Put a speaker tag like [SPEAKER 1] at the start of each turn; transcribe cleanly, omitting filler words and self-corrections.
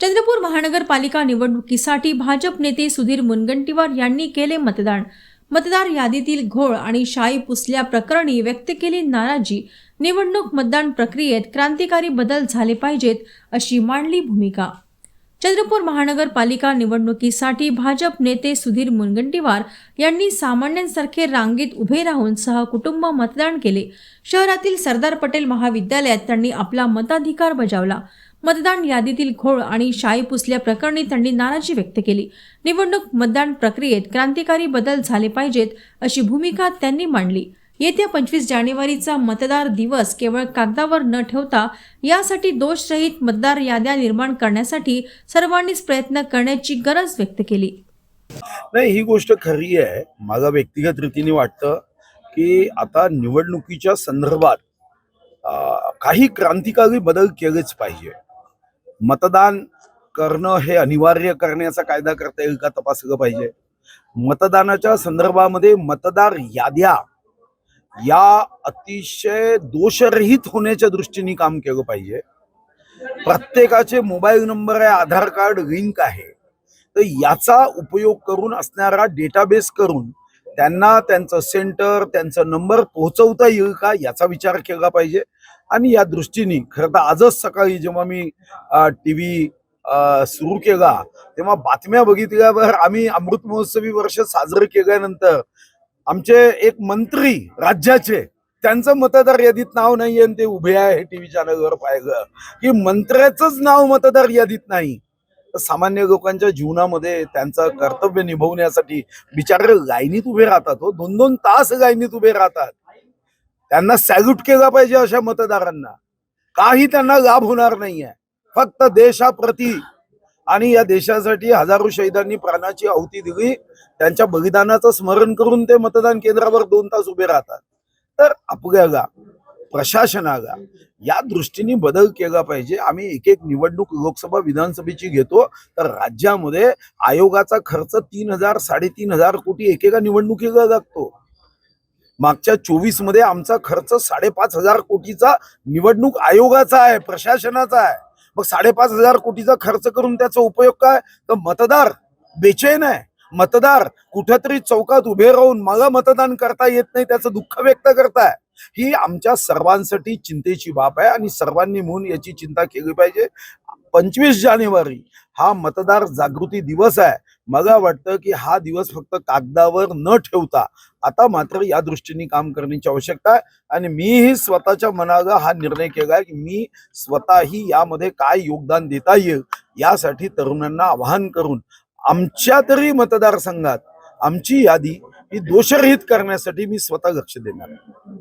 [SPEAKER 1] चंद्रपूर महानगरपालिका निवडणुकीसाठी भाजप नेते सुधीर मुनगंटीवार यांनी केले मतदान। मतदार यादीतील घोळ आणि शाई पुसल्याप्रकरणी व्यक्त केली नाराजी। निवडणूक मतदान प्रक्रियेत क्रांतिकारी बदल झाले पाहिजेत अशी मांडली भूमिका। चंद्रपूर महानगरपालिका निवडणुकीसाठी भाजप नेते सुधीर मुनगंटीवार यांनी सामान्यांसारखे रांगेत उभे राहून सहकुटुंब मतदान केले। शहरातील सरदार पटेल महाविद्यालयात त्यांनी आपला मताधिकार बजावला। मतदान यादीतील घोळ आणि शाई पुसल्याप्रकरणी त्यांनी नाराजी व्यक्त केली। निवडणूक मतदान प्रक्रियेत क्रांतिकारी बदल झाले पाहिजेत अशी भूमिका त्यांनी मांडली। येत्या 25 जानेवारीचा मतदार दिवस केवळ कागदावर न ठेवता यासाठी दोषरहित मतदार याद्या निर्माण करण्यासाठी सर्वांनीच प्रयत्न करण्याची गरज व्यक्त केली।
[SPEAKER 2] नाही, ही गोष्ट खरी आहे। मला व्यक्तिगत रीतीने वाटतं की आता निवडणुकीच्या संदर्भात काही क्रांतिकारी बदल केलेच पाहिजे। मतदान करणं हे अनिवार्य करण्याचा कायदा करता येईल का तपासलं पाहिजे। मतदानाच्या संदर्भामध्ये मतदार याद्या या अतिशय दोषरहित होण्याच्या दृष्टीने काम केलं पाहिजे। प्रत्येकाचे मोबाईल नंबर आहे, आधार कार्ड लिंक आहे, तर याचा उपयोग करून असणारा डेटाबेस करून त्यांना त्यांचं सेंटर त्यांचा नंबर पोहोचवता येईल का याचा विचार केला पाहिजे। आणि या दृष्टीने खरं तर आजच सकाळी जेव्हा मी टीव्ही सुरू केला तेव्हा बातम्या बघितल्यावर आम्ही अमृत महोत्सवी वर्ष साजरे केल्यानंतर आमचे एक मंत्री राज्याचे त्यांचं मतदार यादीत नाव नाहीये आणि ते उभे आहे टीव्ही चॅनलवर पाहिलं की मंत्र्याचंच नाव मतदार यादीत नाही। तर सामान्य लोकांच्या जीवनामध्ये त्यांचं कर्तव्य निभवण्यासाठी बिचारे लाईनीत उभे राहतात, हो 2-2 तास लाईनीत उभे राहतात। त्यांना सॅल्यूट केला पाहिजे अशा मतदारांना। काही त्यांना लाभ होणार नाहीये, फक्त देशाप्रती आणि या देशासाठी हजारो शहीदांनी प्राणाची आहुती दिली, त्यांच्या बलिदानाचं स्मरण करून ते मतदान केंद्रावर 2 तास उभे राहतात। तर आपल्याला प्रशासनाला या दृष्टीने बदल केला पाहिजे। आम्ही एक एक निवडणूक लोकसभा विधानसभेची घेतो तर राज्यामध्ये आयोगाचा खर्च 3,000 3,500 कोटी एकेका निवडणुकीला लागतो। मागच्या 24 मध्ये आमचा खर्च 5,500 कोटीचा निवडणूक आयोगाचा आहे, प्रशासनाचा आहे। मग 5,500 कोटीचा खर्च करून त्याचा उपयोग काय? तर मतदार बेचैन आहे, मतदार कुठेतरी चौकात उभे राहून मला मतदान करता येत नाही त्याचं दुःख व्यक्त करताय। ही आमच्या सर्वांसाठी चिंतेची बाब आहे आणि सर्वांनी म्हणून याची चिंता केली पाहिजे। 25 जानेवारी हा मतदार जागृती दिवस आहे। मला वाटतं की हा दिवस फक्त कागदावर न ठेवता आता मात्र या दृष्टीने काम करण्याची आवश्यकता आहे। आणि मीही स्वतःच्या मनाला हा निर्णय केला आहे की मी स्वतःही यामध्ये काय योगदान देता येईल यासाठी तरुणांना आवाहन करून आमच्या तरी मतदारसंघात आमची यादी ही दोषरहित करण्यासाठी मी स्वतः लक्ष देणार आहे।